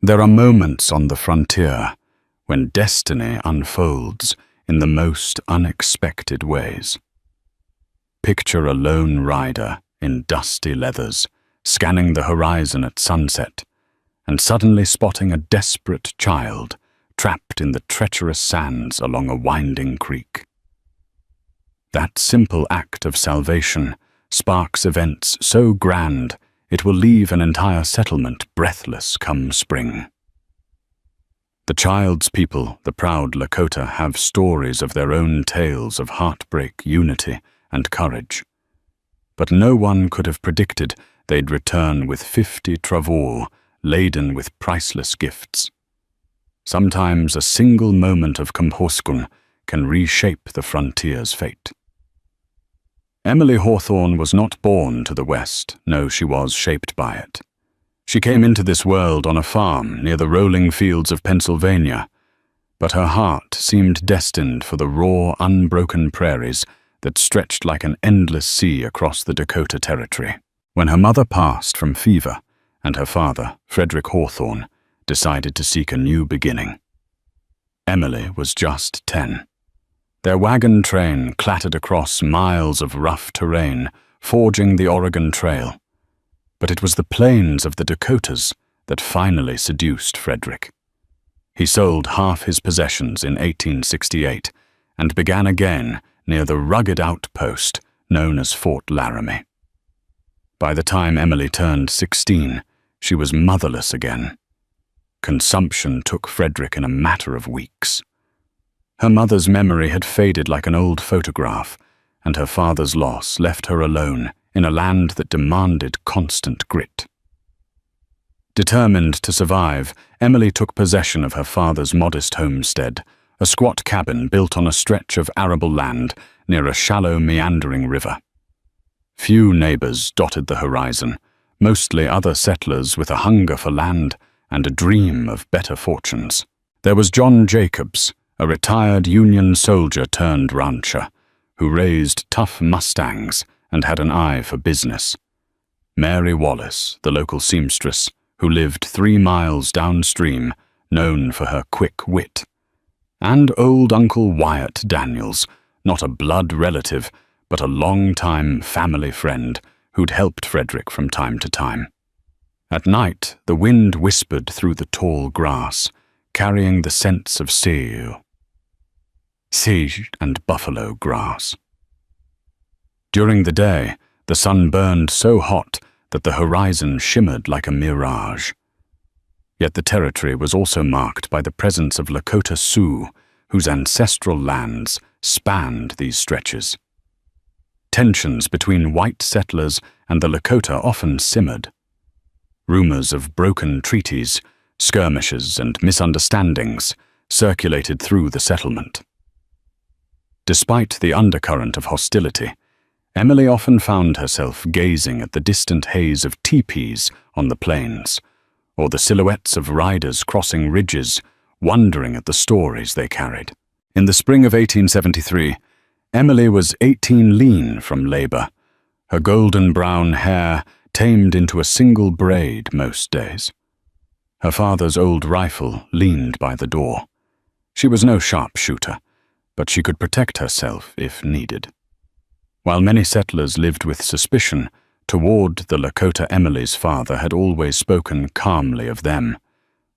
There are moments on the frontier when destiny unfolds in the most unexpected ways. Picture a lone rider in dusty leathers, scanning the horizon at sunset, and suddenly spotting a desperate child trapped in the treacherous sands along a winding creek. That simple act of salvation sparks events so grand it will leave an entire settlement breathless come spring. The child's people, the proud Lakota, have stories of their own tales of heartbreak, unity, and courage. But no one could have predicted they'd return with 50 Travois laden with priceless gifts. Sometimes a single moment of compassion can reshape the frontier's fate. Emily Hawthorne was not born to the West, no, she was shaped by it. She came into this world on a farm near the rolling fields of Pennsylvania, but her heart seemed destined for the raw, unbroken prairies that stretched like an endless sea across the Dakota Territory. When her mother passed from fever, and her father, Frederick Hawthorne, decided to seek a new beginning, Emily was just 10. Their wagon train clattered across miles of rough terrain, forging the Oregon Trail. But it was the plains of the Dakotas that finally seduced Frederick. He sold half his possessions in 1868 and began again near the rugged outpost known as Fort Laramie. By the time Emily turned 16, she was motherless again. Consumption took Frederick in a matter of weeks. Her mother's memory had faded like an old photograph, and her father's loss left her alone in a land that demanded constant grit. Determined to survive, Emily took possession of her father's modest homestead, a squat cabin built on a stretch of arable land near a shallow, meandering river. Few neighbors dotted the horizon, mostly other settlers with a hunger for land and a dream of better fortunes. There was John Jacobs, a retired Union soldier turned rancher, who raised tough Mustangs and had an eye for business. Mary Wallace, the local seamstress, who lived 3 miles downstream, known for her quick wit. And old Uncle Wyatt Daniels, not a blood relative, but a long-time family friend who'd helped Frederick from time to time. At night, the wind whispered through the tall grass, carrying the scents of sage and buffalo grass. During the day, the sun burned so hot that the horizon shimmered like a mirage. Yet the territory was also marked by the presence of Lakota Sioux, whose ancestral lands spanned these stretches. Tensions between white settlers and the Lakota often simmered. Rumors of broken treaties, skirmishes, and misunderstandings circulated through the settlement. Despite the undercurrent of hostility, Emily often found herself gazing at the distant haze of teepees on the plains, or the silhouettes of riders crossing ridges, wondering at the stories they carried. In the spring of 1873, Emily was 18 lean from labor, her golden brown hair tamed into a single braid most days. Her father's old rifle leaned by the door. She was no sharpshooter, but she could protect herself if needed. While many settlers lived with suspicion, toward the Lakota, Emily's father had always spoken calmly of them,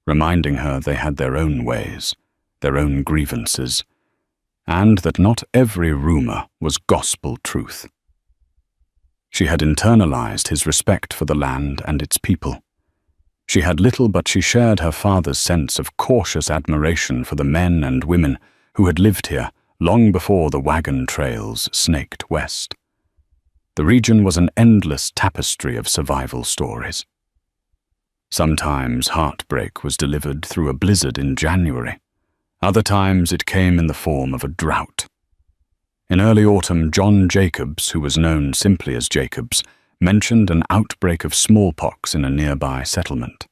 reminding her they had their own ways, their own grievances, and that not every rumor was gospel truth. She had internalized his respect for the land and its people. She had little, but she shared her father's sense of cautious admiration for the men and women who had lived here long before the wagon trails snaked west. The region was an endless tapestry of survival stories. Sometimes heartbreak was delivered through a blizzard in January. Other times it came in the form of a drought. In early autumn, John Jacobs, who was known simply as Jacobs, mentioned an outbreak of smallpox in a nearby settlement.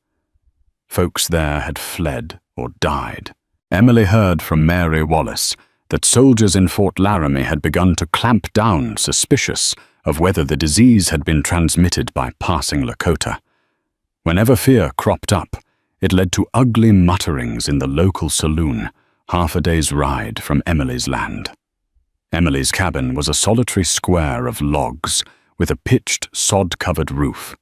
Folks there had fled or died. Emily heard from Mary Wallace that soldiers in Fort Laramie had begun to clamp down, suspicious of whether the disease had been transmitted by passing Lakota. Whenever fear cropped up, It led to ugly mutterings in the local saloon, half a day's ride from Emily's land. Emily's cabin was a solitary square of logs with a pitched, sod-covered roof.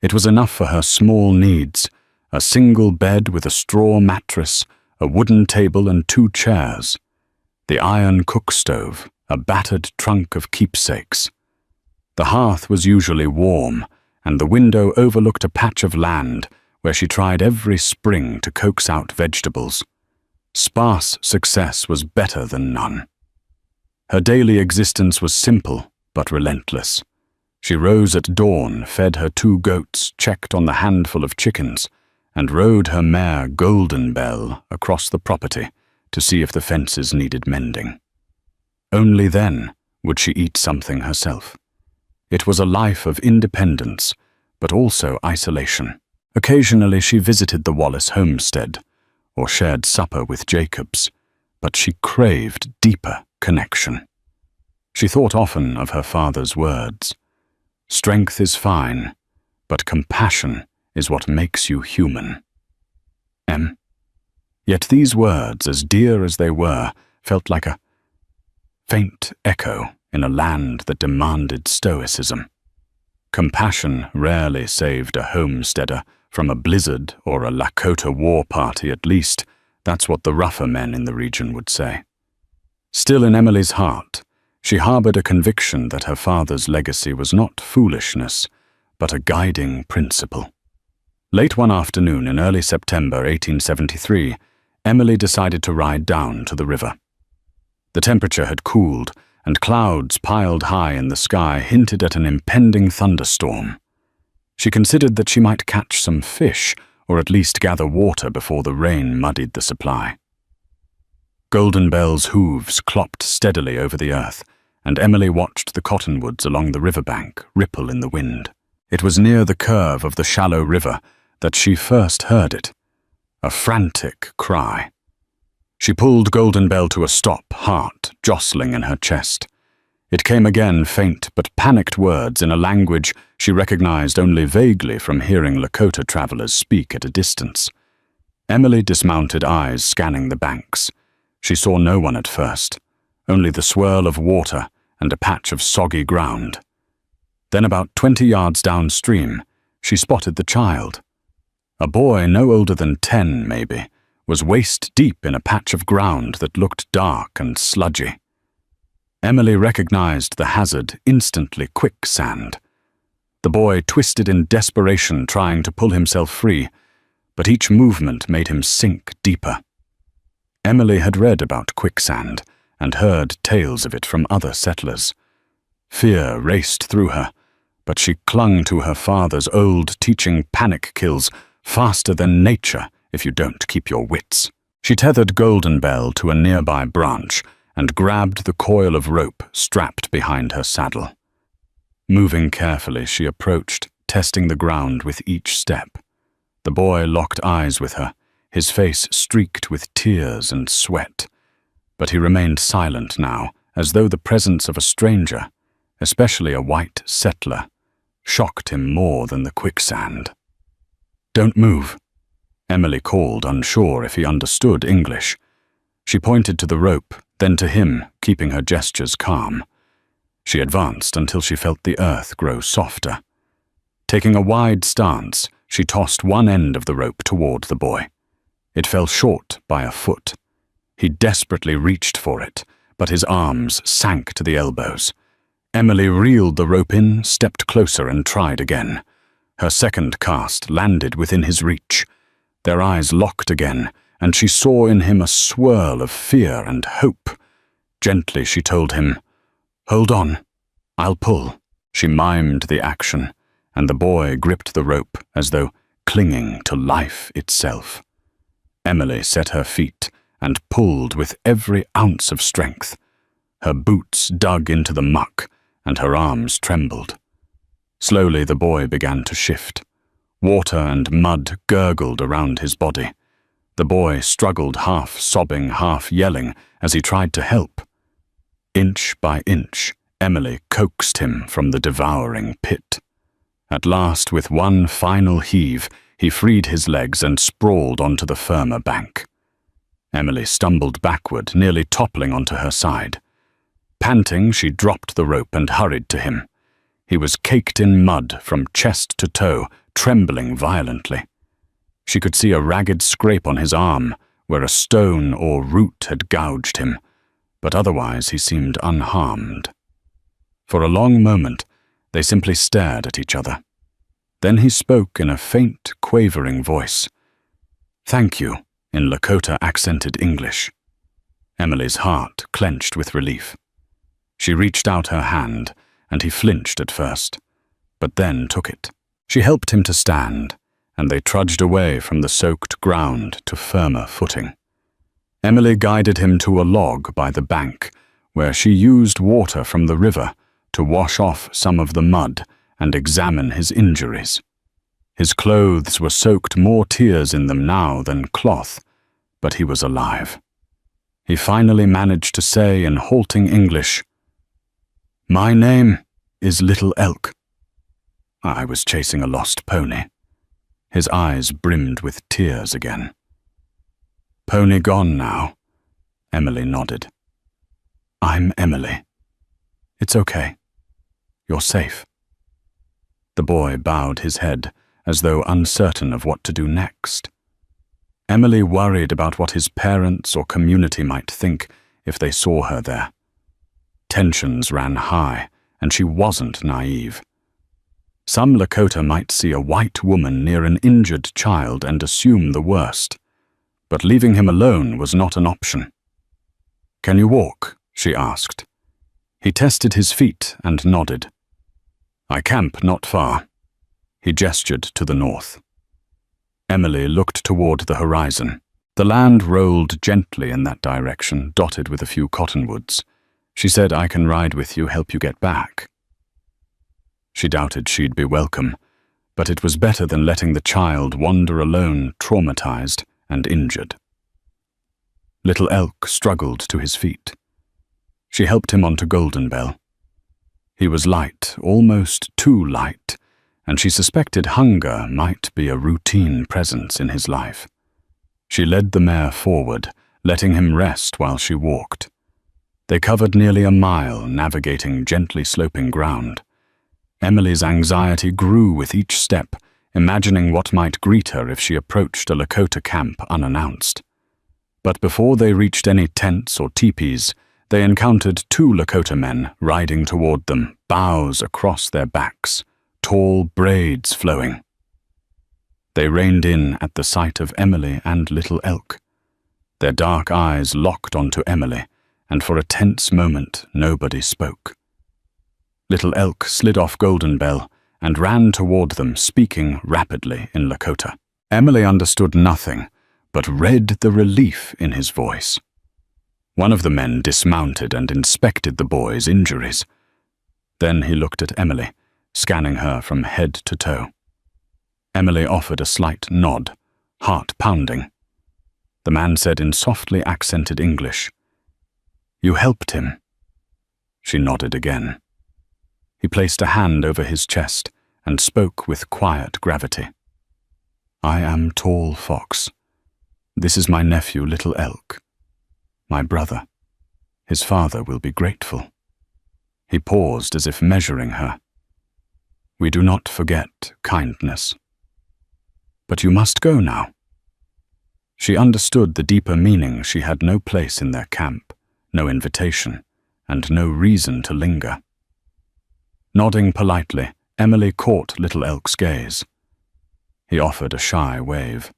It was enough for her small needs: a single bed with a straw mattress, a wooden table and 2 chairs, the iron cook stove, a battered trunk of keepsakes. The hearth was usually warm, and the window overlooked a patch of land where she tried every spring to coax out vegetables. Sparse success was better than none. Her daily existence was simple but relentless. She rose at dawn, fed her 2 goats, checked on the handful of chickens, and rode her mare Golden Bell across the property to see if the fences needed mending. Only then would she eat something herself. It was a life of independence, but also isolation. Occasionally she visited the Wallace homestead, or shared supper with Jacobs, but she craved deeper connection. She thought often of her father's words: "Strength is fine, but compassion is what makes you human." Yet these words, as dear as they were, felt like a faint echo in a land that demanded stoicism. Compassion rarely saved a homesteader from a blizzard or a Lakota war party, at least. That's what the rougher men in the region would say. Still, in Emily's heart, she harbored a conviction that her father's legacy was not foolishness, but a guiding principle. Late one afternoon in early September 1873, Emily decided to ride down to the river. The temperature had cooled, and clouds piled high in the sky hinted at an impending thunderstorm. She considered that she might catch some fish, or at least gather water before the rain muddied the supply. Golden Bell's hooves clopped steadily over the earth, and Emily watched the cottonwoods along the riverbank ripple in the wind. It was near the curve of the shallow river that she first heard it, a frantic cry. She pulled Golden Bell to a stop, heart jostling in her chest. It came again, faint but panicked words in a language she recognized only vaguely from hearing Lakota travelers speak at a distance. Emily dismounted, eyes scanning the banks. She saw no one at first, only the swirl of water and a patch of soggy ground. Then about 20 yards downstream, she spotted the child. A boy no older than 10, maybe, was waist-deep in a patch of ground that looked dark and sludgy. Emily recognized the hazard instantly: quicksand. The boy twisted in desperation, trying to pull himself free, but each movement made him sink deeper. Emily had read about quicksand and heard tales of it from other settlers. Fear raced through her, but she clung to her father's old teaching: panic kills faster than nature if you don't keep your wits. She tethered Golden Bell to a nearby branch and grabbed the coil of rope strapped behind her saddle. Moving carefully, she approached, testing the ground with each step. The boy locked eyes with her, his face streaked with tears and sweat. But he remained silent now, as though the presence of a stranger, especially a white settler, shocked him more than the quicksand. "Don't move," Emily called, unsure if he understood English. She pointed to the rope, then to him, keeping her gestures calm. She advanced until she felt the earth grow softer. Taking a wide stance, she tossed one end of the rope toward the boy. It fell short by a foot. He desperately reached for it, but his arms sank to the elbows. Emily reeled the rope in, stepped closer, and tried again. Her second cast landed within his reach. Their eyes locked again, and she saw in him a swirl of fear and hope. Gently she told him, "Hold on, I'll pull." She mimed the action, and the boy gripped the rope as though clinging to life itself. Emily set her feet and pulled with every ounce of strength. Her boots dug into the muck, and her arms trembled. Slowly the boy began to shift. Water and mud gurgled around his body. The boy struggled, half sobbing, half yelling, as he tried to help. Inch by inch, Emily coaxed him from the devouring pit. At last, with one final heave, He freed his legs and sprawled onto the firmer bank. Emily stumbled backward, nearly toppling onto her side. Panting, she dropped the rope and hurried to him. He was caked in mud from chest to toe, trembling violently. She could see a ragged scrape on his arm, where a stone or root had gouged him, but otherwise he seemed unharmed. For a long moment, they simply stared at each other. Then he spoke in a faint, quavering voice. "Thank you," in Lakota-accented English. Emily's heart clenched with relief. She reached out her hand, and he flinched at first, but then took it. She helped him to stand, and they trudged away from the soaked ground to firmer footing. Emily guided him to a log by the bank, where she used water from the river to wash off some of the mud and examine his injuries. His clothes were soaked more tears in them now than cloth, but he was alive. He finally managed to say in halting English, "My name is Little Elk. I was chasing a lost pony." His eyes brimmed with tears again. "Pony gone now?" Emily nodded. "I'm Emily. It's okay. You're safe." The boy bowed his head, as though uncertain of what to do next. Emily worried about what his parents or community might think if they saw her there. Tensions ran high, and she wasn't naive. Some Lakota might see a white woman near an injured child and assume the worst, but leaving him alone was not an option. "Can you walk?" she asked. He tested his feet and nodded. "I camp not far." He gestured to the north. Emily looked toward the horizon. The land rolled gently in that direction, dotted with a few cottonwoods. She said, "I can ride with you, help you get back." She doubted she'd be welcome, but it was better than letting the child wander alone, traumatized and injured. Little Elk struggled to his feet. She helped him onto Golden Bell. He was light, almost too light, and she suspected hunger might be a routine presence in his life. She led the mare forward, letting him rest while she walked. They covered nearly a mile, navigating gently sloping ground. Emily's anxiety grew with each step, imagining what might greet her if she approached a Lakota camp unannounced. But before they reached any tents or teepees, they encountered two Lakota men riding toward them, bows across their backs, tall braids flowing. They reined in at the sight of Emily and Little Elk. Their dark eyes locked onto Emily, and for a tense moment nobody spoke. Little Elk slid off Golden Bell and ran toward them, speaking rapidly in Lakota. Emily understood nothing, but read the relief in his voice. One of the men dismounted and inspected the boy's injuries. Then he looked at Emily, scanning her from head to toe. Emily offered a slight nod, heart pounding. The man said in softly accented English, "You helped him." She nodded again. He placed a hand over his chest and spoke with quiet gravity. "I am Tall Fox. This is my nephew, Little Elk. My brother. His father will be grateful." He paused as if measuring her. "We do not forget kindness. But you must go now." She understood the deeper meaning. She had no place in their camp, no invitation, and no reason to linger. Nodding politely, Emily caught Little Elk's gaze. He offered a shy wave.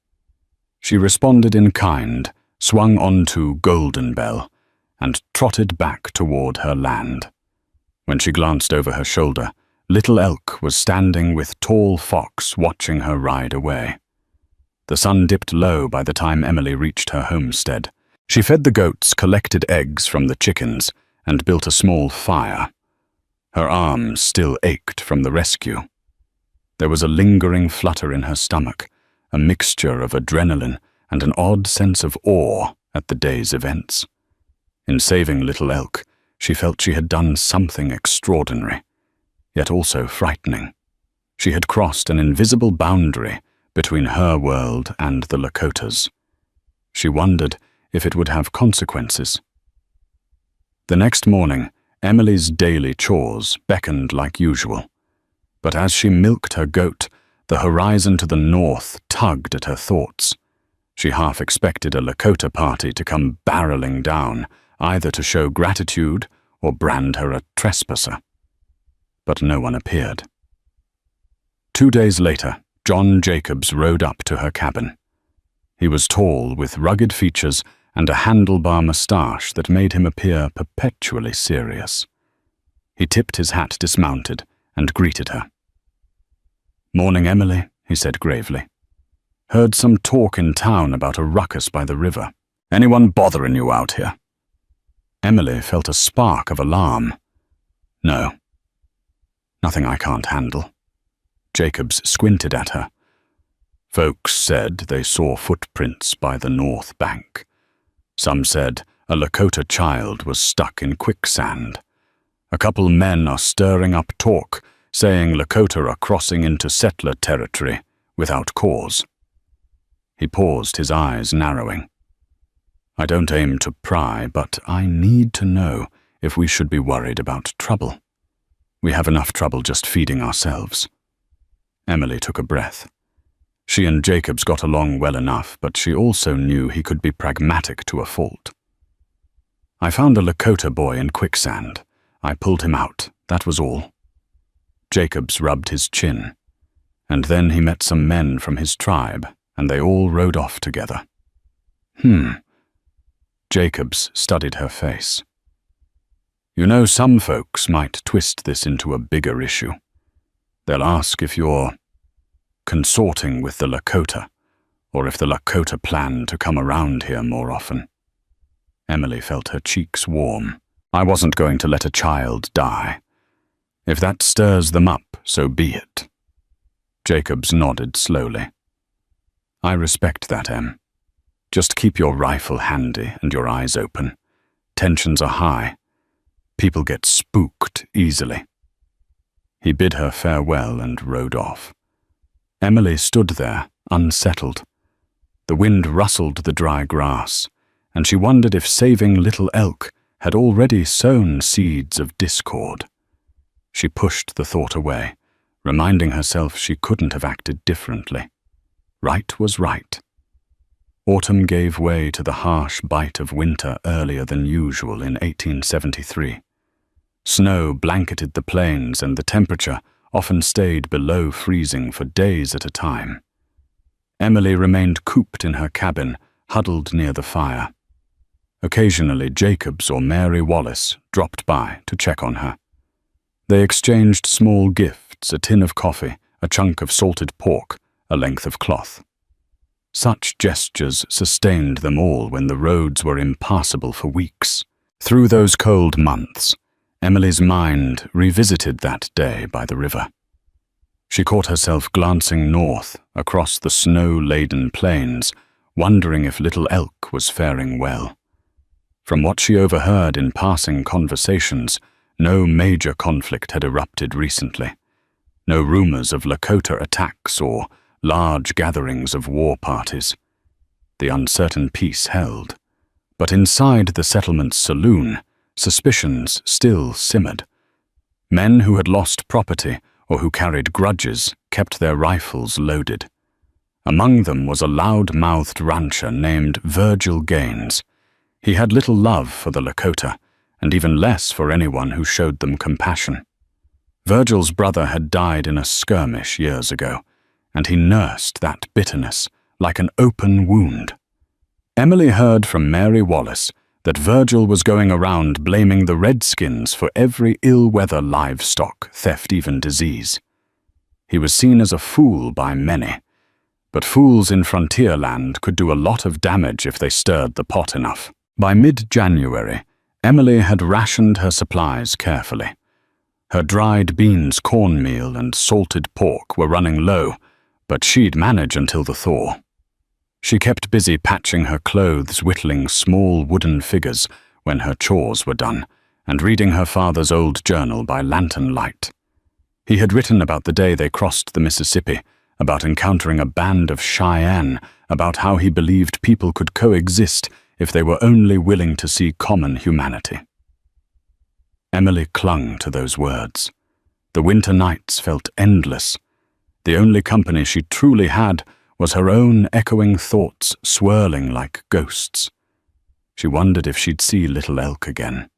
She responded in kind, swung onto Golden Bell, and trotted back toward her land. When she glanced over her shoulder, Little Elk was standing with Tall Fox watching her ride away. The sun dipped low by the time Emily reached her homestead. She fed the goats, collected eggs from the chickens, and built a small fire. Her arms still ached from the rescue. There was a lingering flutter in her stomach, a mixture of adrenaline and an odd sense of awe at the day's events. In saving Little Elk, she felt she had done something extraordinary, yet also frightening. She had crossed an invisible boundary, between her world and the Lakotas. She wondered if it would have consequences. The next morning, Emily's daily chores beckoned like usual. But as she milked her goat, the horizon to the north tugged at her thoughts. She half expected a Lakota party to come barreling down, either to show gratitude or brand her a trespasser. But no one appeared. 2 days later, John Jacobs rode up to her cabin. He was tall, with rugged features and a handlebar moustache that made him appear perpetually serious. He tipped his hat dismounted and greeted her. "Morning, Emily," he said gravely. "Heard some talk in town about a ruckus by the river. Anyone bothering you out here?" Emily felt a spark of alarm. "No. Nothing I can't handle." Jacobs squinted at her. "Folks said they saw footprints by the north bank. Some said a Lakota child was stuck in quicksand. A couple men are stirring up talk, saying Lakota are crossing into settler territory without cause." He paused, his eyes narrowing. "I don't aim to pry, but I need to know if we should be worried about trouble. We have enough trouble just feeding ourselves." Emily took a breath. She and Jacobs got along well enough, but she also knew he could be pragmatic to a fault. "I found a Lakota boy in Quicksand. I pulled him out, that was all." Jacobs rubbed his chin. "And then he met some men from his tribe, and they all rode off together." Jacobs studied her face. "You know, some folks might twist this into a bigger issue. They'll ask if you're consorting with the Lakota, or if the Lakota plan to come around here more often." Emily felt her cheeks warm. "I wasn't going to let a child die. If that stirs them up, so be it." Jacobs nodded slowly. "I respect that, Em. Just keep your rifle handy and your eyes open. Tensions are high. People get spooked easily." He bid her farewell and rode off. Emily stood there, unsettled. The wind rustled the dry grass, and she wondered if saving Little Elk had already sown seeds of discord. She pushed the thought away, reminding herself she couldn't have acted differently. Right was right. Autumn gave way to the harsh bite of winter earlier than usual in 1873. Snow blanketed the plains, and the temperature often stayed below freezing for days at a time. Emily remained cooped in her cabin, huddled near the fire. Occasionally, Jacobs or Mary Wallace dropped by to check on her. They exchanged small gifts, a tin of coffee, a chunk of salted pork, a length of cloth. Such gestures sustained them all when the roads were impassable for weeks. Through those cold months, Emily's mind revisited that day by the river. She caught herself glancing north across the snow-laden plains, wondering if Little Elk was faring well. From what she overheard in passing conversations, no major conflict had erupted recently. No rumors of Lakota attacks or large gatherings of war parties. The uncertain peace held. But inside the settlement's saloon, suspicions still simmered. Men who had lost property or who carried grudges kept their rifles loaded. Among them was a loud-mouthed rancher named Virgil Gaines. He had little love for the Lakota, and even less for anyone who showed them compassion. Virgil's brother had died in a skirmish years ago, and he nursed that bitterness like an open wound. Emily heard from Mary Wallace that Virgil was going around blaming the Redskins for every ill-weather livestock, theft, even disease. He was seen as a fool by many, but fools in frontier land could do a lot of damage if they stirred the pot enough. By mid-January, Emily had rationed her supplies carefully. Her dried beans, cornmeal, and salted pork were running low, but she'd manage until the thaw. She kept busy patching her clothes, whittling small wooden figures when her chores were done, and reading her father's old journal by lantern light. He had written about the day they crossed the Mississippi, about encountering a band of Cheyenne, about how he believed people could coexist if they were only willing to see common humanity. Emily clung to those words. The winter nights felt endless. The only company she truly had was her own echoing thoughts swirling like ghosts. She wondered if she'd see Little Elk again.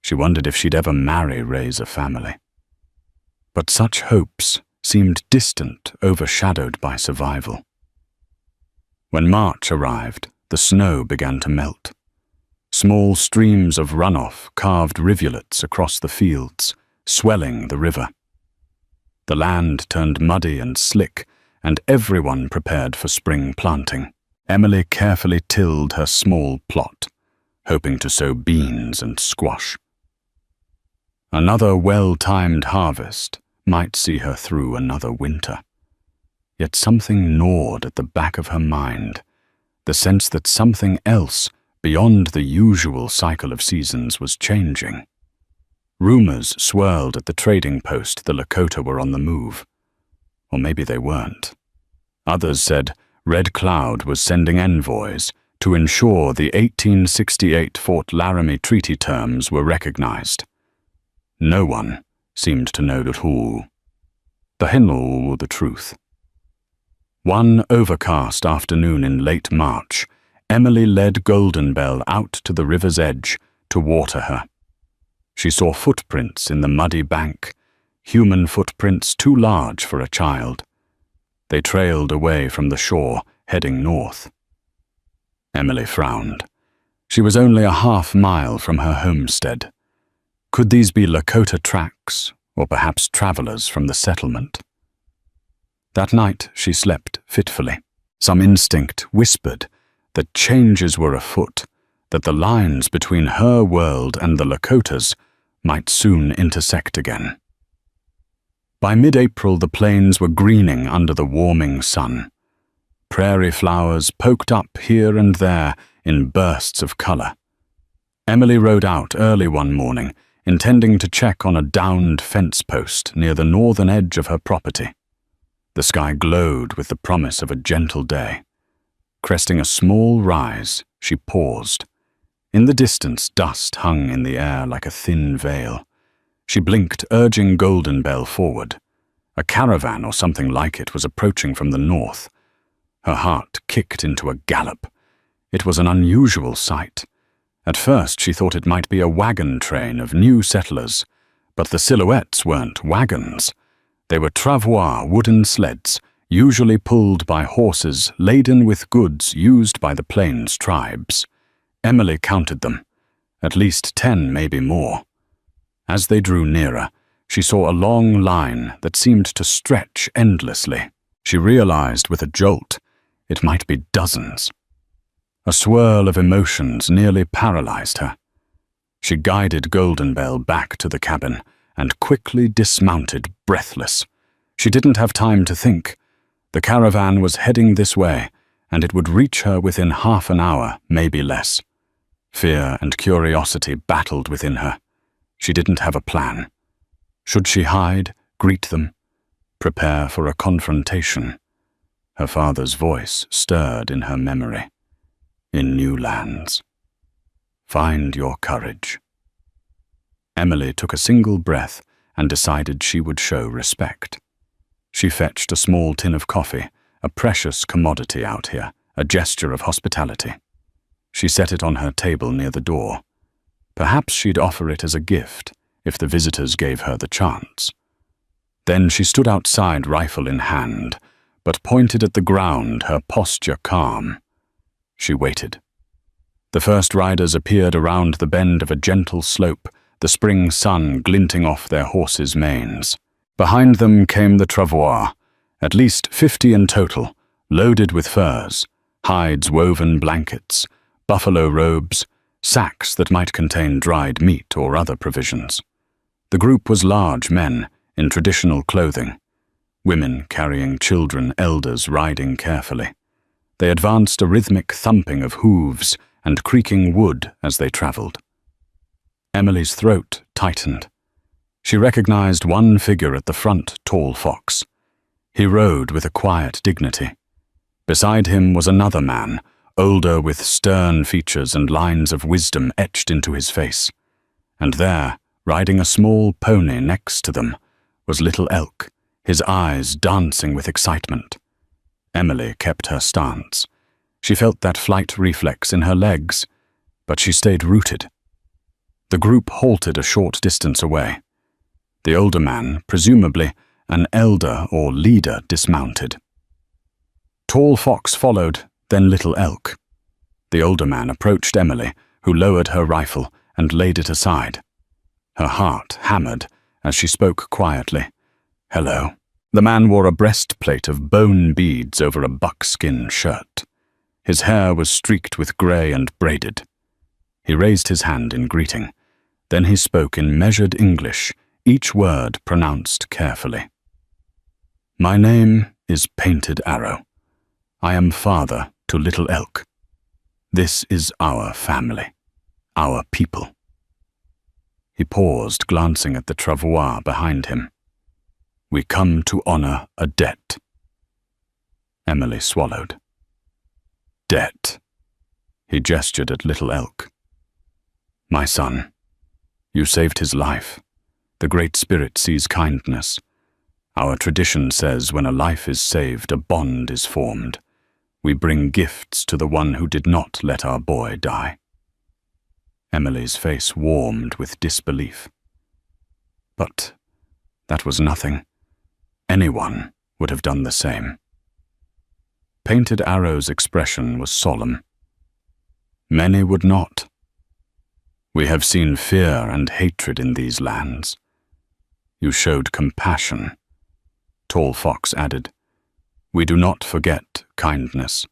She wondered if she'd ever marry, raise a family. But such hopes seemed distant, overshadowed by survival. When March arrived, the snow began to melt. Small streams of runoff carved rivulets across the fields, swelling the river. The land turned muddy and slick, and everyone prepared for spring planting. Emily carefully tilled her small plot, hoping to sow beans and squash. Another well-timed harvest might see her through another winter. Yet something gnawed at the back of her mind, the sense that something else beyond the usual cycle of seasons was changing. Rumors swirled at the trading post the Lakota were on the move. Or maybe they weren't. Others said Red Cloud was sending envoys to ensure the 1868 Fort Laramie Treaty terms were recognized. No one seemed to know the truth. One overcast afternoon in late March, Emily led Golden Bell out to the river's edge to water her. She saw footprints in the muddy bank, human footprints too large for a child. They trailed away from the shore, heading north. Emily frowned. She was only a half-mile from her homestead. Could these be Lakota tracks, or perhaps travelers from the settlement? That night she slept fitfully. Some instinct whispered that changes were afoot, that the lines between her world and the Lakotas might soon intersect again. By mid-April the plains were greening under the warming sun. Prairie flowers poked up here and there in bursts of color. Emily rode out early one morning, intending to check on a downed fence post near the northern edge of her property. The sky glowed with the promise of a gentle day. Cresting a small rise, she paused. In the distance, dust hung in the air like a thin veil. She blinked, urging Golden Bell forward. A caravan or something like it was approaching from the north. Her heart kicked into a gallop. It was an unusual sight. At first she thought it might be a wagon train of new settlers, but the silhouettes weren't wagons. They were Travois wooden sleds, usually pulled by horses laden with goods used by the plains tribes. Emily counted them. At least 10, maybe more. As they drew nearer, she saw a long line that seemed to stretch endlessly. She realized with a jolt it might be dozens. A swirl of emotions nearly paralyzed her. She guided Golden Bell back to the cabin and quickly dismounted, breathless. She didn't have time to think. The caravan was heading this way, and it would reach her within half an hour, maybe less. Fear and curiosity battled within her. She didn't have a plan. Should she hide, greet them, prepare for a confrontation? Her father's voice stirred in her memory. In new lands. Find your courage. Emily took a single breath and decided she would show respect. She fetched a small tin of coffee, a precious commodity out here, a gesture of hospitality. She set it on her table near the door. Perhaps she'd offer it as a gift, if the visitors gave her the chance. Then she stood outside, rifle in hand, but pointed at the ground, her posture calm. She waited. The first riders appeared around the bend of a gentle slope, the spring sun glinting off their horses' manes. Behind them came the Travois, at least 50 in total, loaded with furs, hides, woven blankets, buffalo robes, sacks that might contain dried meat or other provisions. The group was large men in traditional clothing, women carrying children, elders riding carefully. They advanced a rhythmic thumping of hooves and creaking wood as they traveled. Emily's throat tightened. She recognized one figure at the front, Tall Fox. He rode with a quiet dignity. Beside him was another man, older, with stern features and lines of wisdom etched into his face. And there, riding a small pony next to them, was little Elk, his eyes dancing with excitement. Emily kept her stance. She felt that flight reflex in her legs, but she stayed rooted. The group halted a short distance away. The older man, presumably an elder or leader, dismounted. Tall Fox followed, then Little Elk. The older man approached Emily, who lowered her rifle and laid it aside. Her heart hammered as she spoke quietly. "Hello." The man wore a breastplate of bone beads over a buckskin shirt. His hair was streaked with grey and braided. He raised his hand in greeting. Then he spoke in measured English, each word pronounced carefully. "My name is Painted Arrow. I am father to Little Elk. This is our family, our people." He paused, glancing at the Travois behind him. "We come to honor a debt." Emily swallowed. "Debt." He gestured at Little Elk. "My son, you saved his life. The Great Spirit sees kindness. Our tradition says when a life is saved, a bond is formed. We bring gifts to the one who did not let our boy die." Emily's face warmed with disbelief. "But that was nothing. Anyone would have done the same." Painted Arrow's expression was solemn. "Many would not. We have seen fear and hatred in these lands. You showed compassion." Tall Fox added, "We do not forget kindness."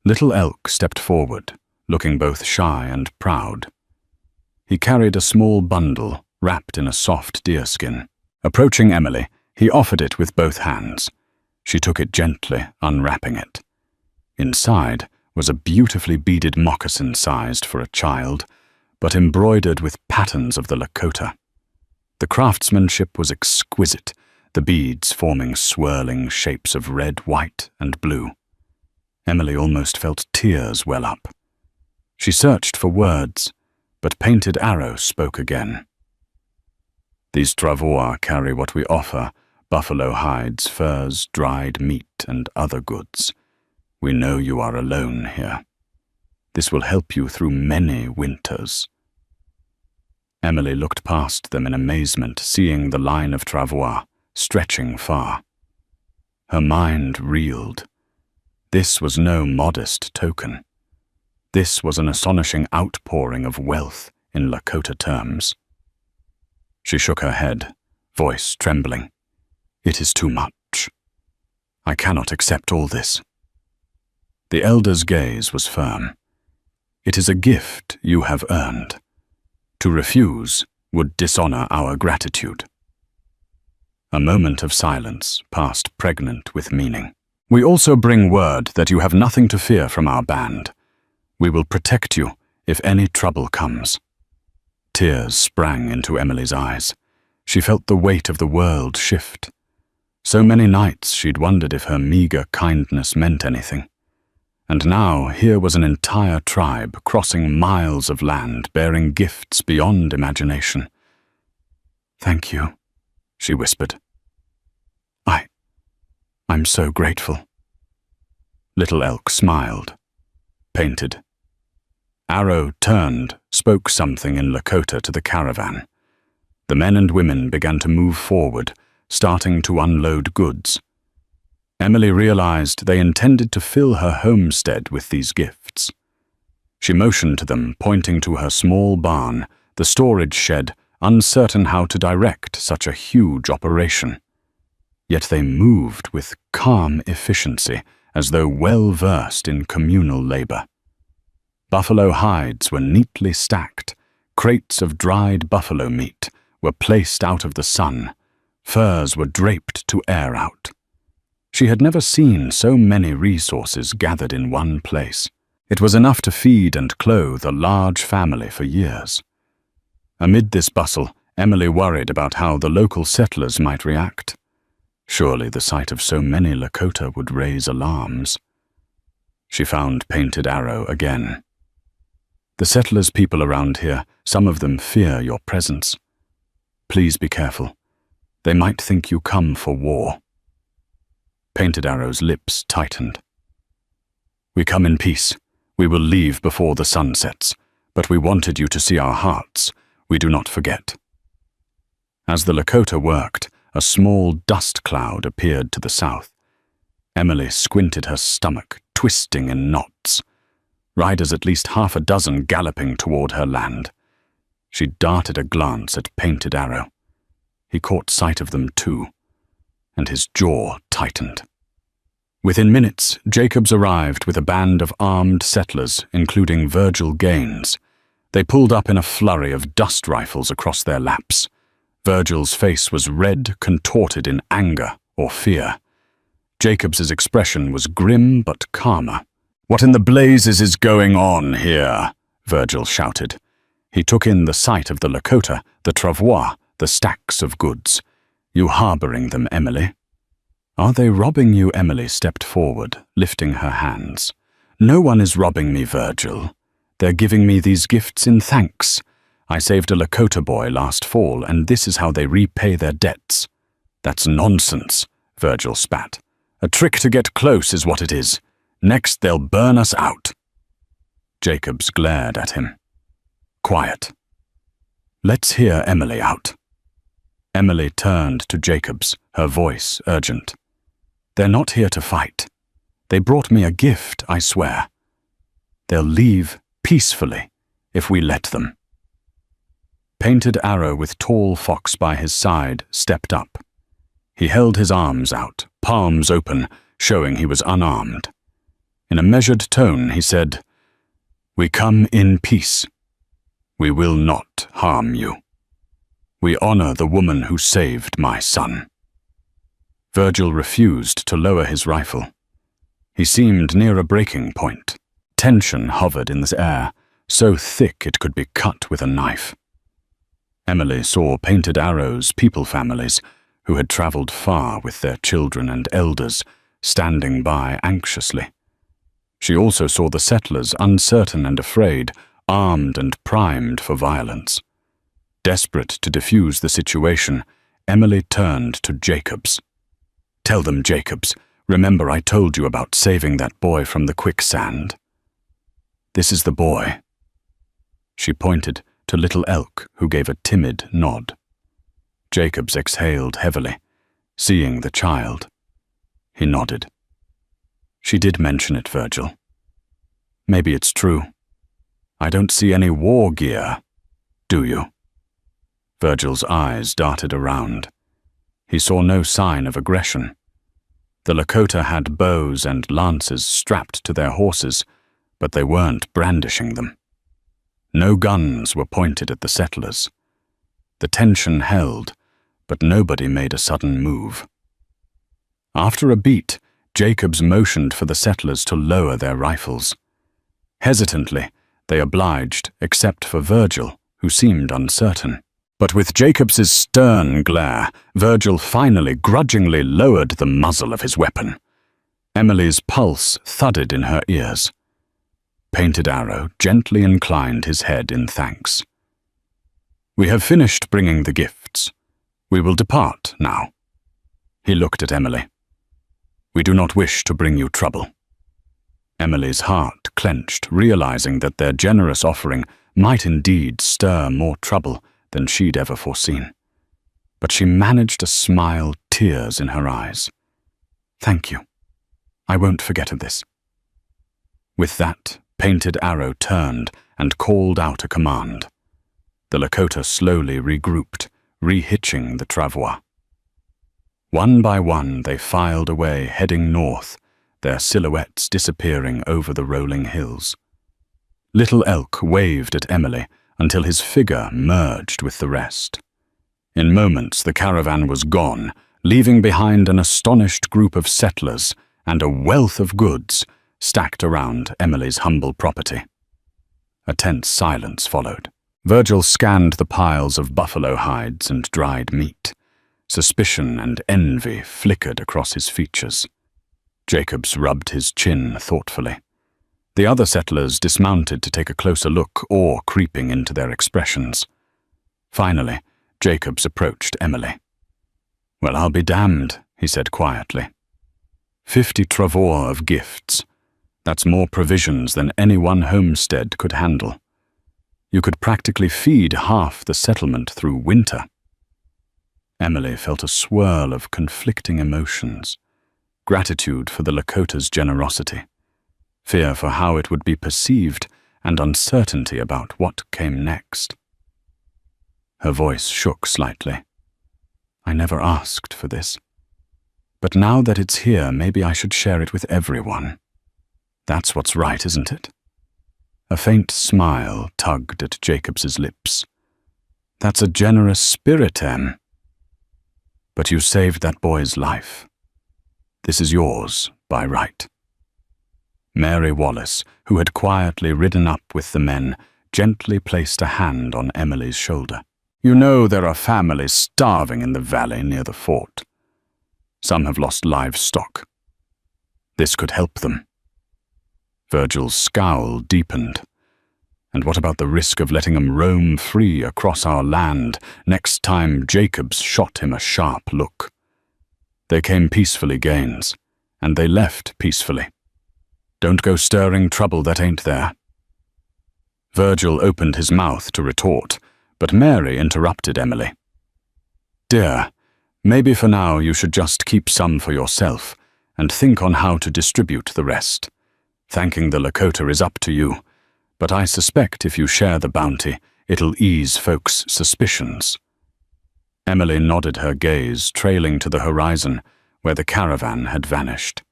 Little Elk stepped forward, looking both shy and proud. He carried a small bundle wrapped in a soft deerskin. Approaching Emily, he offered it with both hands. She took it gently, unwrapping it. Inside was a beautifully beaded moccasin sized for a child, but embroidered with patterns of the Lakota. The craftsmanship was exquisite, the beads forming swirling shapes of red, white, and blue. Emily almost felt tears well up. She searched for words, but Painted Arrow spoke again. "These Travois carry what we offer: buffalo hides, furs, dried meat, and other goods. We know you are alone here. This will help you through many winters." Emily looked past them in amazement, seeing the line of Travois stretching far. Her mind reeled. This was no modest token. This was an astonishing outpouring of wealth in Lakota terms. She shook her head, voice trembling. "It is too much. I cannot accept all this." The elder's gaze was firm. "It is a gift you have earned. To refuse would dishonor our gratitude." A moment of silence passed, pregnant with meaning. "We also bring word that you have nothing to fear from our band. We will protect you if any trouble comes." Tears sprang into Emily's eyes. She felt the weight of the world shift. So many nights she'd wondered if her meager kindness meant anything. And now here was an entire tribe crossing miles of land, bearing gifts beyond imagination. "Thank you," she whispered. I'm so grateful." Little Elk smiled. Painted. Arrow turned, spoke something in Lakota to the caravan. The men and women began to move forward, starting to unload goods. Emily realized they intended to fill her homestead with these gifts. She motioned to them, pointing to her small barn, the storage shed, uncertain how to direct such a huge operation. Yet they moved with calm efficiency, as though well-versed in communal labor. Buffalo hides were neatly stacked. Crates of dried buffalo meat were placed out of the sun. Furs were draped to air out. She had never seen so many resources gathered in one place. It was enough to feed and clothe a large family for years. Amid this bustle, Emily worried about how the local settlers might react. Surely the sight of so many Lakota would raise alarms. She found Painted Arrow again. The settlers' people around here, some of them fear your presence. Please be careful. They might think you come for war. Painted Arrow's lips tightened. We come in peace. We will leave before the sun sets, but we wanted you to see our hearts. We do not forget. As the Lakota worked, a small dust cloud appeared to the south. Emily squinted her stomach, twisting in knots. Riders at least half a dozen galloping toward her land. She darted a glance at Painted Arrow. He caught sight of them too, and his jaw tightened. Within minutes, Jacobs arrived with a band of armed settlers, including Virgil Gaines. They pulled up in a flurry of dust rifles across their laps. Virgil's face was red, contorted in anger or fear. Jacobs's expression was grim but calmer. "What in the blazes is going on here?" Virgil shouted. He took in the sight of the Lakota, the Travois, the stacks of goods. "You harboring them, Emily?" "Are they robbing you?" Emily stepped forward, lifting her hands. "No one is robbing me, Virgil. They're giving me these gifts in thanks. I saved a Lakota boy last fall, and this is how they repay their debts." "That's nonsense," Virgil spat. "A trick to get close is what it is. Next they'll burn us out." Jacobs glared at him. "Quiet. Let's hear Emily out." Emily turned to Jacobs, her voice urgent. "They're not here to fight. They brought me a gift, I swear. They'll leave peacefully if we let them." Painted Arrow, with Tall Fox by his side, stepped up. He held his arms out, palms open, showing he was unarmed. In a measured tone, he said, "We come in peace. We will not harm you. We honor the woman who saved my son." Virgil refused to lower his rifle. He seemed near a breaking point. Tension hovered in the air, so thick it could be cut with a knife. Emily saw Painted Arrow's people families, who had traveled far with their children and elders, standing by anxiously. She also saw the settlers, uncertain and afraid, armed and primed for violence. Desperate to defuse the situation, Emily turned to Jacobs. "Tell them, Jacobs, remember I told you about saving that boy from the quicksand? This is the boy." She pointed to Little Elk, who gave a timid nod. Jacobs exhaled heavily, seeing the child. He nodded. "She did mention it, Virgil. Maybe it's true. I don't see any war gear, do you?" Virgil's eyes darted around. He saw no sign of aggression. The Lakota had bows and lances strapped to their horses, but they weren't brandishing them. No guns were pointed at the settlers. The tension held, but nobody made a sudden move. After a beat, Jacobs motioned for the settlers to lower their rifles. Hesitantly, they obliged, except for Virgil, who seemed uncertain. But with Jacobs's stern glare, Virgil finally grudgingly lowered the muzzle of his weapon. Emily's pulse thudded in her ears. Painted Arrow gently inclined his head in thanks. "We have finished bringing the gifts. We will depart now." He looked at Emily. "We do not wish to bring you trouble." Emily's heart clenched, realizing that their generous offering might indeed stir more trouble than she'd ever foreseen. But she managed to smile, tears in her eyes. "Thank you. I won't forget of this." With that, Painted Arrow turned and called out a command. The Lakota slowly regrouped, rehitching the Travois. One by one they filed away, heading north, their silhouettes disappearing over the rolling hills. Little Elk waved at Emily until his figure merged with the rest. In moments the caravan was gone, leaving behind an astonished group of settlers and a wealth of goods stacked around Emily's humble property. A tense silence followed. Virgil scanned the piles of buffalo hides and dried meat. Suspicion and envy flickered across his features. Jacobs rubbed his chin thoughtfully. The other settlers dismounted to take a closer look, awe creeping into their expressions. Finally, Jacobs approached Emily. "Well, I'll be damned," he said quietly. 50 Travois of gifts. That's more provisions than any one homestead could handle. You could practically feed half the settlement through winter. Emily felt a swirl of conflicting emotions. Gratitude for the Lakota's generosity, fear for how it would be perceived, and uncertainty about what came next. Her voice shook slightly. "I never asked for this. But now that it's here, maybe I should share it with everyone. That's what's right, isn't it?" A faint smile tugged at Jacobs's lips. "That's a generous spirit, Em. But you saved that boy's life. This is yours by right." Mary Wallace, who had quietly ridden up with the men, gently placed a hand on Emily's shoulder. "You know there are families starving in the valley near the fort. Some have lost livestock. This could help them." Virgil's scowl deepened. "And what about the risk of letting them roam free across our land next time?" Jacobs shot him a sharp look. "They came peacefully, Gaines, and they left peacefully. Don't go stirring trouble that ain't there." Virgil opened his mouth to retort, but Mary interrupted Emily. "Dear, maybe for now you should just keep some for yourself and think on how to distribute the rest. Thanking the Lakota is up to you, but I suspect if you share the bounty, it'll ease folks' suspicions." Emily nodded her gaze, trailing to the horizon where the caravan had vanished.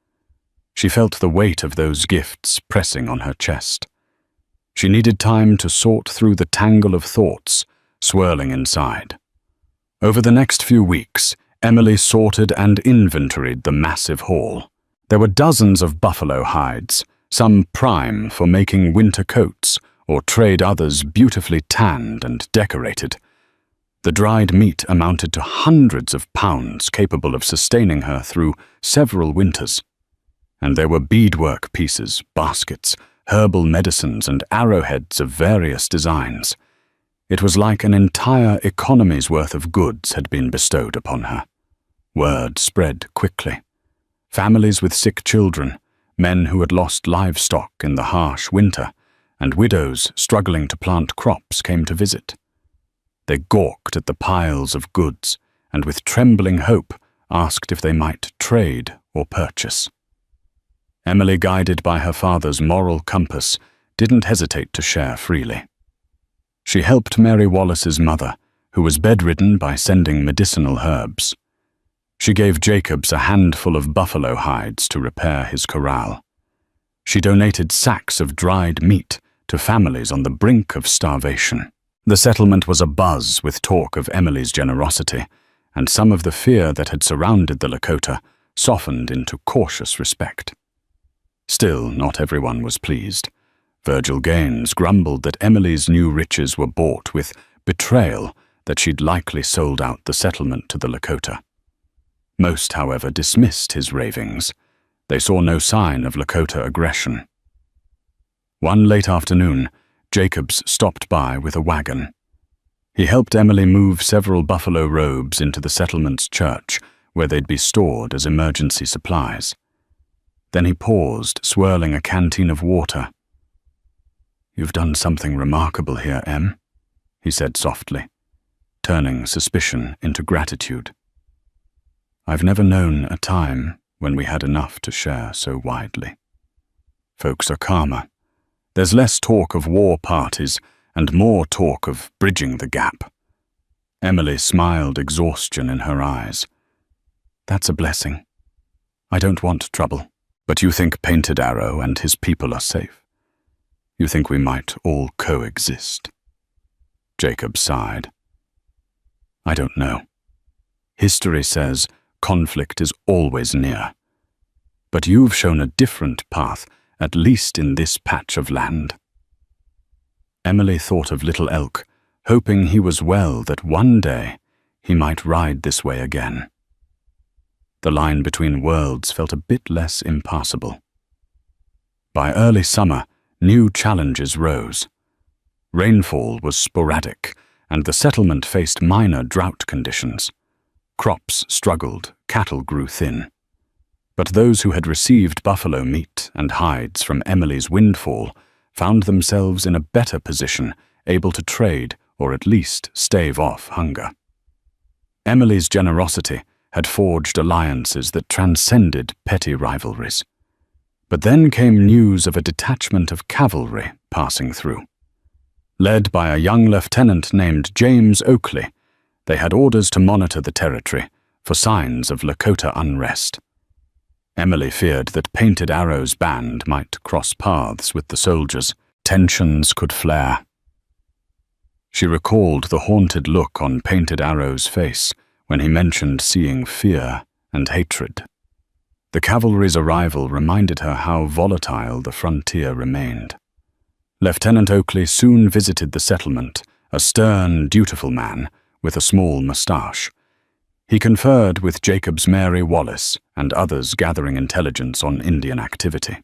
She felt the weight of those gifts pressing on her chest. She needed time to sort through the tangle of thoughts swirling inside. Over the next few weeks, Emily sorted and inventoried the massive haul. There were dozens of buffalo hides, some prime for making winter coats or trade, others beautifully tanned and decorated. The dried meat amounted to hundreds of pounds, capable of sustaining her through several winters. And there were beadwork pieces, baskets, herbal medicines, and arrowheads of various designs. It was like an entire economy's worth of goods had been bestowed upon her. Word spread quickly. Families with sick children, men who had lost livestock in the harsh winter, and widows struggling to plant crops came to visit. They gawked at the piles of goods, and with trembling hope asked if they might trade or purchase. Emily, guided by her father's moral compass, didn't hesitate to share freely. She helped Mary Wallace's mother, who was bedridden, by sending medicinal herbs. She gave Jacobs a handful of buffalo hides to repair his corral. She donated sacks of dried meat to families on the brink of starvation. The settlement was abuzz with talk of Emily's generosity, and some of the fear that had surrounded the Lakota softened into cautious respect. Still, not everyone was pleased. Virgil Gaines grumbled that Emily's new riches were bought with betrayal, that she'd likely sold out the settlement to the Lakota. Most, however, dismissed his ravings. They saw no sign of Lakota aggression. One late afternoon, Jacobs stopped by with a wagon. He helped Emily move several buffalo robes into the settlement's church, where they'd be stored as emergency supplies. Then he paused, swirling a canteen of water. "You've done something remarkable here, Em," he said softly, turning suspicion into gratitude. "I've never known a time when we had enough to share so widely. Folks are calmer. There's less talk of war parties and more talk of bridging the gap." Emily smiled, exhaustion in her eyes. "That's a blessing. I don't want trouble. But you think Painted Arrow and his people are safe? You think we might all coexist?" Jacob sighed. "I don't know. History says conflict is always near. But you've shown a different path, at least in this patch of land." Emily thought of Little Elk, hoping he was well, that one day he might ride this way again. The line between worlds felt a bit less impassable. By early summer, new challenges rose. Rainfall was sporadic, and the settlement faced minor drought conditions. Crops struggled, cattle grew thin. But those who had received buffalo meat and hides from Emily's windfall found themselves in a better position, able to trade or at least stave off hunger. Emily's generosity had forged alliances that transcended petty rivalries. But then came news of a detachment of cavalry passing through. Led by a young lieutenant named James Oakley, they had orders to monitor the territory for signs of Lakota unrest. Emily feared that Painted Arrow's band might cross paths with the soldiers. Tensions could flare. She recalled the haunted look on Painted Arrow's face when he mentioned seeing fear and hatred. The cavalry's arrival reminded her how volatile the frontier remained. Lieutenant Oakley soon visited the settlement, a stern, dutiful man with a small moustache. He conferred with Jacob's Mary Wallace and others gathering intelligence on Indian activity.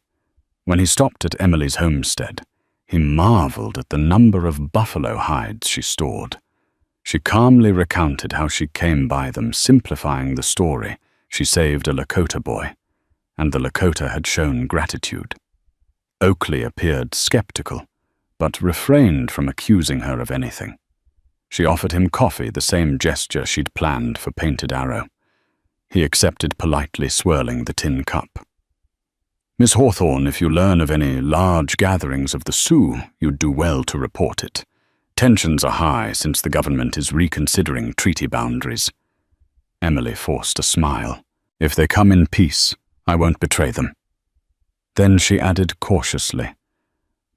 When he stopped at Emily's homestead, he marveled at the number of buffalo hides she stored. She calmly recounted how she came by them, simplifying the story. She saved a Lakota boy, and the Lakota had shown gratitude. Oakley appeared skeptical, but refrained from accusing her of anything. She offered him coffee, the same gesture she'd planned for Painted Arrow. He accepted, politely swirling the tin cup. "Miss Hawthorne, if you learn of any large gatherings of the Sioux, you'd do well to report it. Tensions are high since the government is reconsidering treaty boundaries." Emily forced a smile. "If they come in peace, I won't betray them." Then she added cautiously,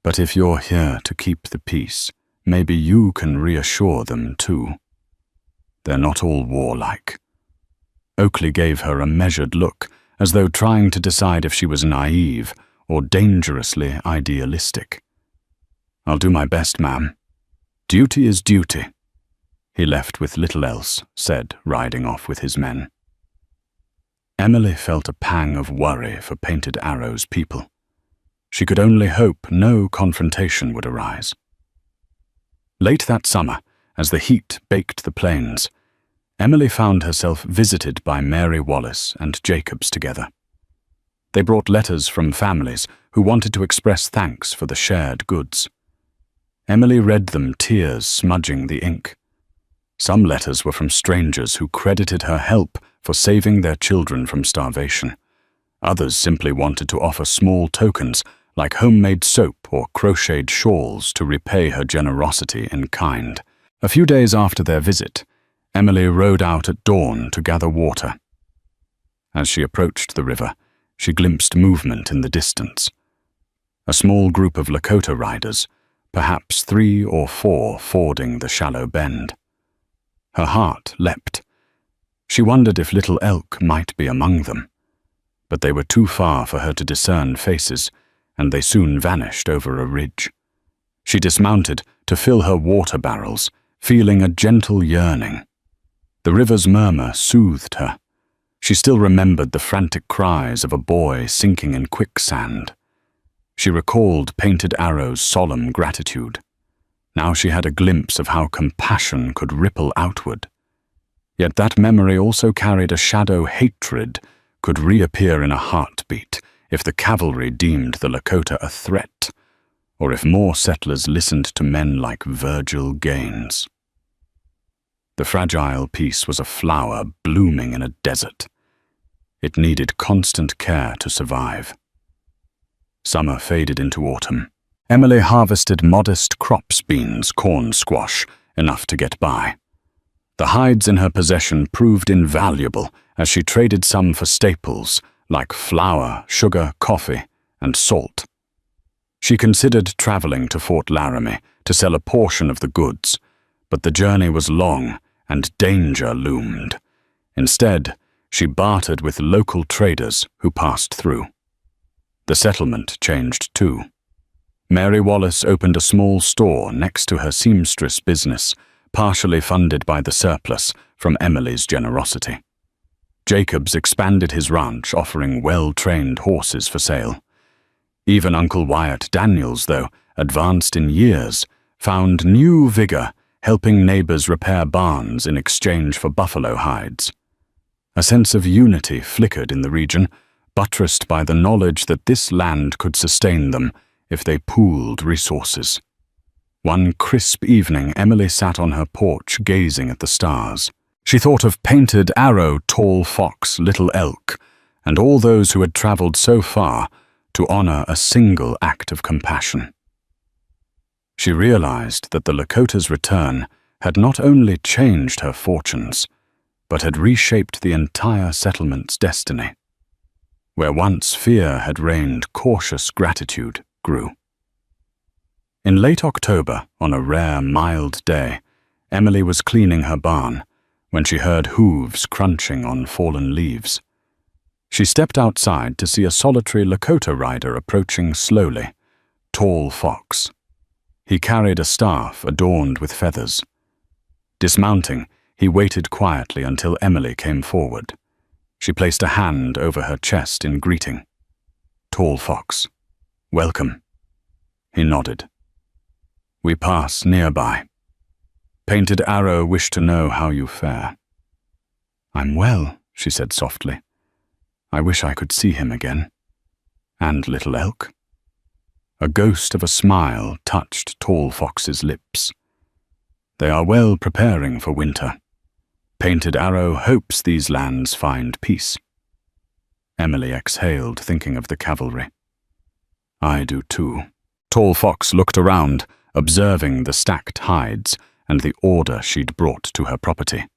"But if you're here to keep the peace, maybe you can reassure them too. They're not all warlike." Oakley gave her a measured look, as though trying to decide if she was naive or dangerously idealistic. "I'll do my best, ma'am. Duty is duty." He left with little else said, riding off with his men. Emily felt a pang of worry for Painted Arrow's people. She could only hope no confrontation would arise. Late that summer, as the heat baked the plains, Emily found herself visited by Mary Wallace and Jacobs together. They brought letters from families who wanted to express thanks for the shared goods. Emily read them, tears smudging the ink. Some letters were from strangers who credited her help for saving their children from starvation. Others simply wanted to offer small tokens like homemade soap or crocheted shawls to repay her generosity in kind. A few days after their visit, Emily rode out at dawn to gather water. As she approached the river, she glimpsed movement in the distance. A small group of Lakota riders, perhaps 3 or 4 fording the shallow bend. Her heart leapt. She wondered if Little Elk might be among them. But they were too far for her to discern faces, and they soon vanished over a ridge. She dismounted to fill her water barrels, feeling a gentle yearning. The river's murmur soothed her. She still remembered the frantic cries of a boy sinking in quicksand. She recalled Painted Arrow's solemn gratitude. Now she had a glimpse of how compassion could ripple outward. Yet that memory also carried a shadow. Hatred could reappear in a heartbeat if the cavalry deemed the Lakota a threat, or if more settlers listened to men like Virgil Gaines. The fragile peace was a flower blooming in a desert. It needed constant care to survive. Summer faded into autumn. Emily harvested modest crops, beans, corn, squash, enough to get by. The hides in her possession proved invaluable as she traded some for staples like flour, sugar, coffee, and salt. She considered traveling to Fort Laramie to sell a portion of the goods, but the journey was long and danger loomed. Instead, she bartered with local traders who passed through. The settlement changed too. Mary Wallace opened a small store next to her seamstress business, partially funded by the surplus from Emily's generosity. Jacobs expanded his ranch, offering well-trained horses for sale. Even Uncle Wyatt Daniels, though advanced in years, found new vigor helping neighbors repair barns in exchange for buffalo hides. A sense of unity flickered in the region, buttressed by the knowledge that this land could sustain them if they pooled resources. One crisp evening, Emily sat on her porch gazing at the stars. She thought of Painted Arrow, Tall Fox, Little Elk, and all those who had traveled so far to honor a single act of compassion. She realized that the Lakota's return had not only changed her fortunes, but had reshaped the entire settlement's destiny. Where once fear had reigned, cautious gratitude grew. In late October, on a rare, mild day, Emily was cleaning her barn when she heard hooves crunching on fallen leaves. She stepped outside to see a solitary Lakota rider approaching slowly, Tall Fox. He carried a staff adorned with feathers. Dismounting, he waited quietly until Emily came forward. She placed a hand over her chest in greeting. "Tall Fox, welcome." He nodded. "We pass nearby. Painted Arrow wished to know how you fare." "I'm well," she said softly. "I wish I could see him again. And Little Elk." A ghost of a smile touched Tall Fox's lips. "They are well preparing for winter. Painted Arrow hopes these lands find peace." Emily exhaled, thinking of the cavalry. "I do too." Tall Fox looked around, observing the stacked hides and the order she'd brought to her property.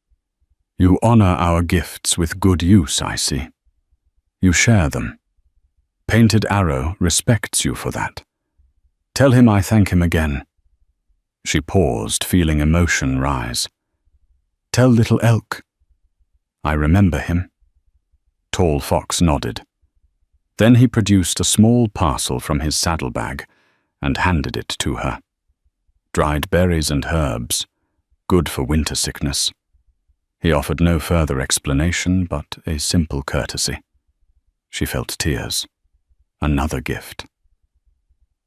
"You honor our gifts with good use, I see. You share them. Painted Arrow respects you for that. Tell him I thank him again." She paused, feeling emotion rise. "Tell Little Elk. I remember him." Tall Fox nodded. Then he produced a small parcel from his saddlebag and handed it to her. Dried berries and herbs, good for winter sickness. He offered no further explanation but a simple courtesy. She felt tears. Another gift.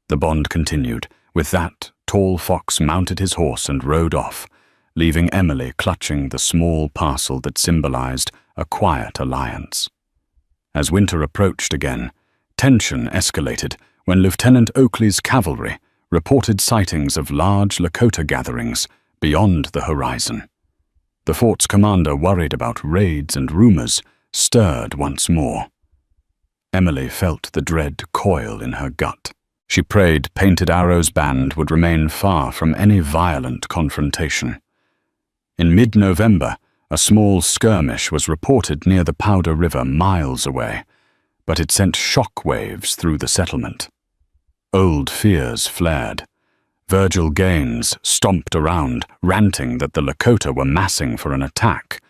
The bond continued. With that, Tall Fox mounted his horse and rode off, leaving Emily clutching the small parcel that symbolized a quiet alliance. As winter approached again, tension escalated when Lieutenant Oakley's cavalry reported sightings of large Lakota gatherings beyond the horizon. The fort's commander, worried about raids and rumors, stirred once more. Emily felt the dread coil in her gut. She prayed Painted Arrow's band would remain far from any violent confrontation. In mid-November, a small skirmish was reported near the Powder River miles away, but it sent shock waves through the settlement. Old fears flared. Virgil Gaines stomped around, ranting that the Lakota were massing for an attack.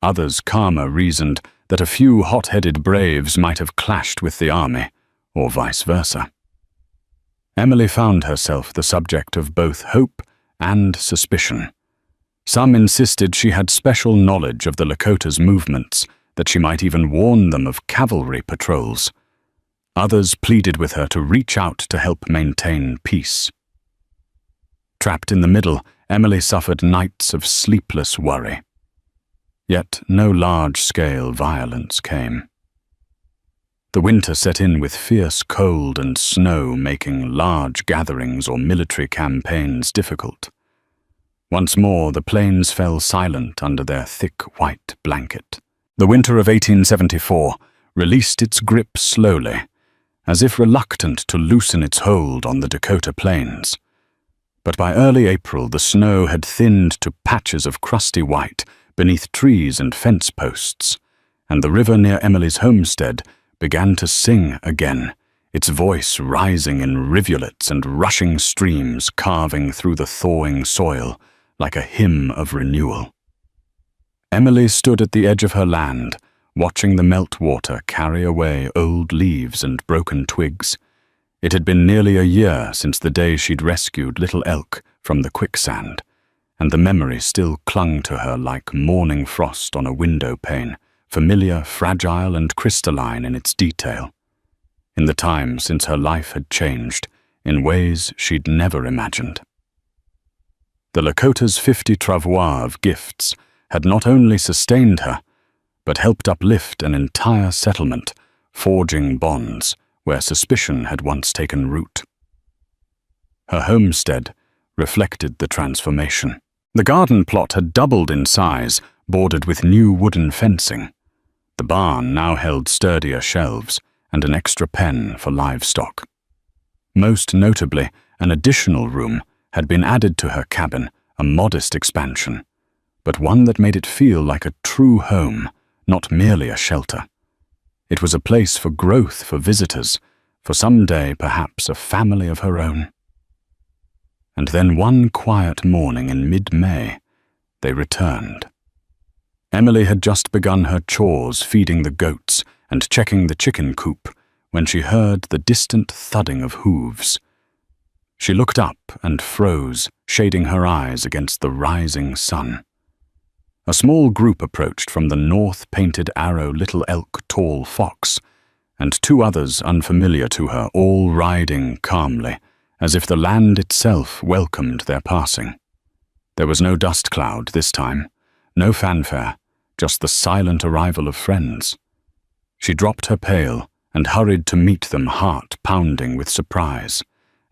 Others calmer reasoned that a few hot-headed braves might have clashed with the army, or vice versa. Emily found herself the subject of both hope and suspicion. Some insisted she had special knowledge of the Lakota's movements, that she might even warn them of cavalry patrols. Others pleaded with her to reach out to help maintain peace. Trapped in the middle, Emily suffered nights of sleepless worry. Yet no large-scale violence came. The winter set in with fierce cold and snow, making large gatherings or military campaigns difficult. Once more, the plains fell silent under their thick white blanket. The winter of 1874 released its grip slowly, as if reluctant to loosen its hold on the Dakota plains. But by early April, the snow had thinned to patches of crusty white beneath trees and fence posts, and the river near Emily's homestead began to sing again, its voice rising in rivulets and rushing streams carving through the thawing soil like a hymn of renewal. Emily stood at the edge of her land, watching the meltwater carry away old leaves and broken twigs. It had been nearly a year since the day she'd rescued Little Elk from the Quicksand, and the memory still clung to her like morning frost on a window pane, familiar, fragile, and crystalline in its detail. In the time since her life had changed, in ways she'd never imagined. The Lakota's 50 Travois of gifts had not only sustained her, but helped uplift an entire settlement, forging bonds where suspicion had once taken root. Her homestead reflected the transformation. The garden plot had doubled in size, bordered with new wooden fencing. The barn now held sturdier shelves and an extra pen for livestock. Most notably, an additional room had been added to her cabin, a modest expansion, but one that made it feel like a true home, not merely a shelter. It was a place for growth for visitors, for someday perhaps a family of her own. And then one quiet morning in mid-May, they returned. Emily had just begun her chores feeding the goats and checking the chicken coop when she heard the distant thudding of hooves. She looked up and froze, shading her eyes against the rising sun. A small group approached from the north, Painted Arrow, Little Elk, Tall Fox, and two others unfamiliar to her, all riding calmly, as if the land itself welcomed their passing. There was no dust cloud this time, no fanfare, just the silent arrival of friends. She dropped her pail and hurried to meet them, heart pounding with surprise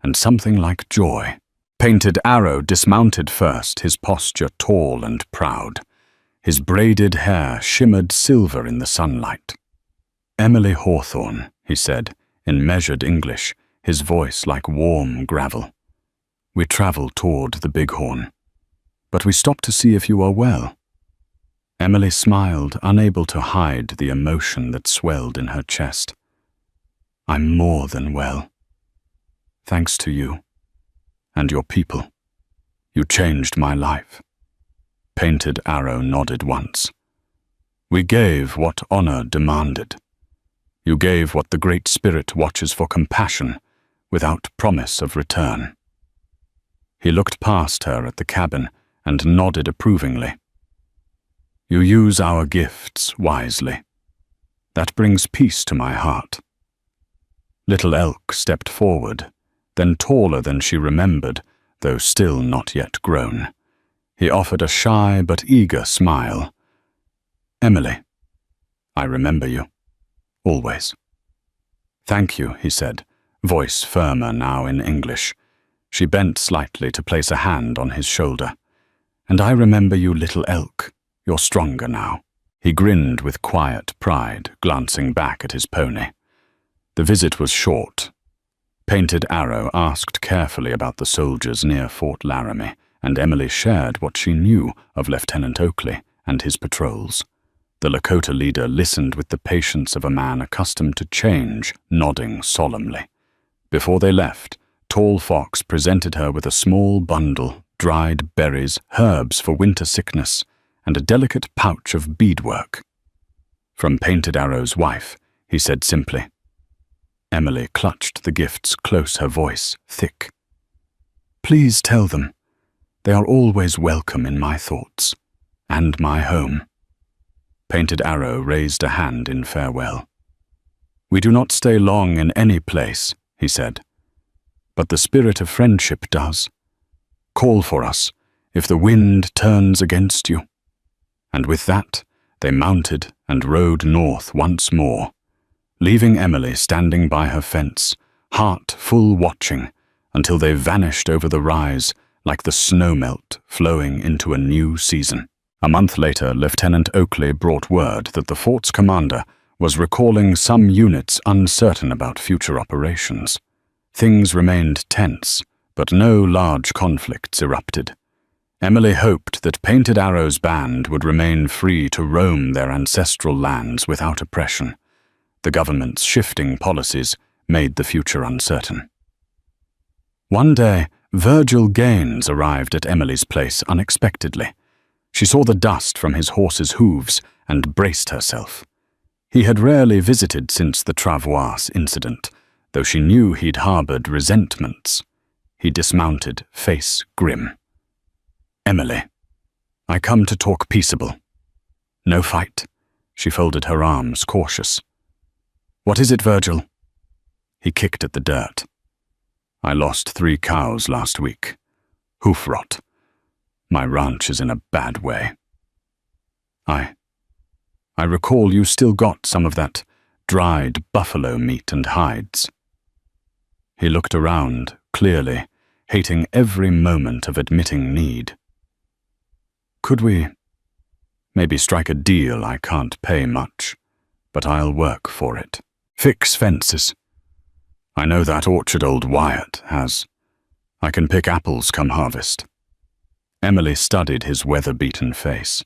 and something like joy. Painted Arrow dismounted first, his posture tall and proud. His braided hair shimmered silver in the sunlight. "Emily Hawthorne," he said, in measured English, his voice like warm gravel. "We travel toward the Bighorn, but we stop to see if you are well." Emily smiled, unable to hide the emotion that swelled in her chest. "I'm more than well. Thanks to you and your people. You changed my life." Painted Arrow nodded once. "We gave what honor demanded. You gave what the Great Spirit watches for, compassion, without promise of return." He looked past her at the cabin and nodded approvingly. "You use our gifts wisely. That brings peace to my heart." Little Elk stepped forward, then taller than she remembered, though still not yet grown. He offered a shy but eager smile. "Emily, I remember you. Always." "Thank you," he said, voice firmer now in English. She bent slightly to place a hand on his shoulder. "And I remember you, Little Elk. You're stronger now." He grinned with quiet pride, glancing back at his pony. The visit was short. Painted Arrow asked carefully about the soldiers near Fort Laramie, and Emily shared what she knew of Lieutenant Oakley and his patrols. The Lakota leader listened with the patience of a man accustomed to change, nodding solemnly. Before they left, Tall Fox presented her with a small bundle, dried berries, herbs for winter sickness, and a delicate pouch of beadwork. "From Painted Arrow's wife," he said simply. Emily clutched the gifts close, her voice thick. "Please tell them. They are always welcome in my thoughts, and my home." Painted Arrow raised a hand in farewell. "We do not stay long in any place," he said, "but the spirit of friendship does. Call for us if the wind turns against you." And with that, they mounted and rode north once more, leaving Emily standing by her fence, heart full watching, until they vanished over the rise like the snowmelt flowing into a new season. A month later, Lieutenant Oakley brought word that the fort's commander was recalling some units uncertain about future operations. Things remained tense, but no large conflicts erupted. Emily hoped that Painted Arrow's band would remain free to roam their ancestral lands without oppression. The government's shifting policies made the future uncertain. One day, Virgil Gaines arrived at Emily's place unexpectedly. She saw the dust from his horse's hooves and braced herself. He had rarely visited since the Travois incident, though she knew he'd harbored resentments. He dismounted, face grim. Emily, I come to talk peaceable. No fight. She folded her arms, cautious. What is it, Virgil? He kicked at the dirt. I lost 3 cows last week. Hoof rot. My ranch is in a bad way. I recall you still got some of that dried buffalo meat and hides. He looked around, clearly, hating every moment of admitting need. Could we maybe strike a deal? I can't pay much, but I'll work for it. Fix fences. I know that orchard old Wyatt has. I can pick apples come harvest. Emily studied his weather-beaten face.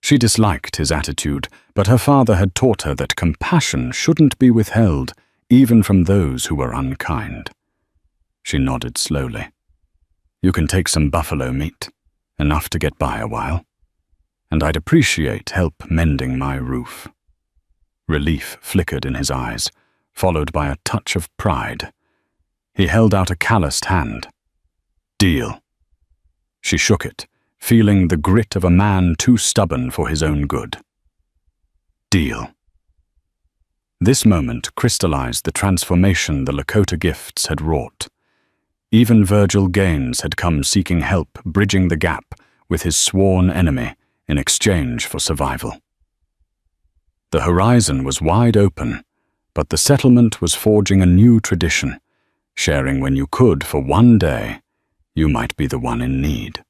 She disliked his attitude, but her father had taught her that compassion shouldn't be withheld, even from those who were unkind. She nodded slowly. You can take some buffalo meat, enough to get by a while, and I'd appreciate help mending my roof. Relief flickered in his eyes, followed by a touch of pride. He held out a calloused hand. Deal. She shook it, feeling the grit of a man too stubborn for his own good. Deal. This moment crystallized the transformation the Lakota gifts had wrought. Even Virgil Gaines had come seeking help, bridging the gap with his sworn enemy in exchange for survival. The horizon was wide open, but the settlement was forging a new tradition, sharing when you could for one day, you might be the one in need.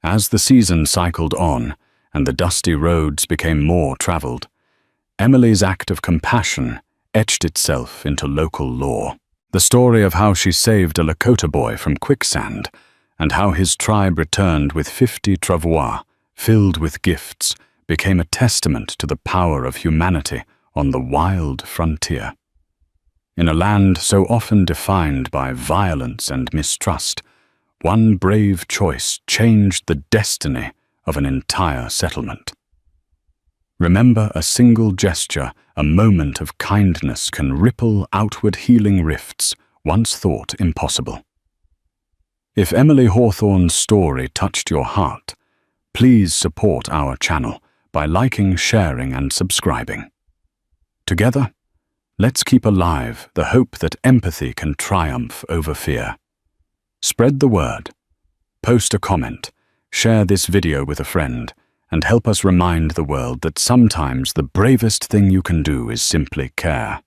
As the season cycled on and the dusty roads became more traveled, Emily's act of compassion etched itself into local lore. The story of how she saved a Lakota boy from Quicksand and how his tribe returned with 50 Travois filled with gifts became a testament to the power of humanity on the wild frontier. In a land so often defined by violence and mistrust, one brave choice changed the destiny of an entire settlement. Remember, a single gesture, a moment of kindness can ripple outward healing rifts once thought impossible. If Emily Hawthorne's story touched your heart, please support our channel by liking, sharing, and subscribing. Together, let's keep alive the hope that empathy can triumph over fear. Spread the word, post a comment, share this video with a friend, and help us remind the world that sometimes the bravest thing you can do is simply care.